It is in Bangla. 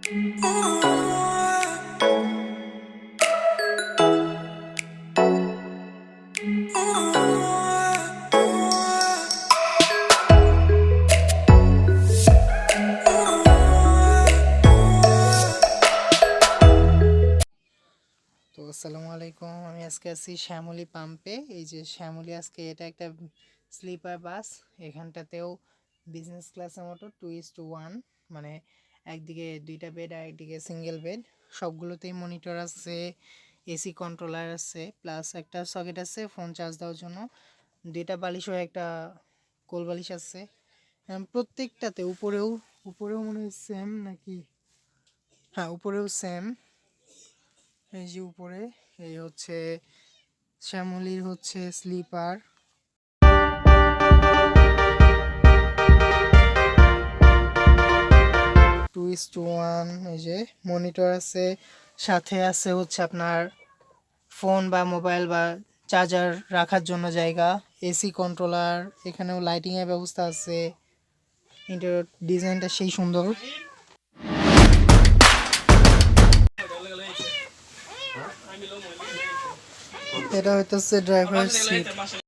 তো আসসালামু আলাইকুম, আমি আজকে আছি শ্যামলী পাম্পে। এই যে শ্যামলী, আজকে এটা একটা স্লিপার বাস। এখানটাতেও বিজনেস ক্লাসের মতো 2:1, মানে একদিকে 2টা বেড আর একদিকে সিঙ্গেল বেড। সবগুলোতেই মনিটর আছে, এসি কন্ট্রোলার আছে, প্লাস একটা সকেট আছে ফোন চার্জ দেওয়ার জন্য। 2টা বালিশও একটা কোল বালিশ আছে। প্রত্যেকটাতে উপরেও মনে হয় সেম নাকি, হ্যাঁ উপরেও সেম। এই যে উপরে এই হচ্ছে শ্যামলীর হচ্ছে স্লিপার। 2:1, এই যে মনিটর আছে, সাথে আছে হচ্ছে আপনার ফোন বা মোবাইল বা চার্জার রাখার জন্য জায়গা, এসি কন্ট্রোলার, এখানেও লাইটিংয়ের ব্যবস্থা আছে। ইন্টেরিয়র ডিজাইনটা সেই সুন্দর। এটা হইতেছে ড্রাইভার সিট।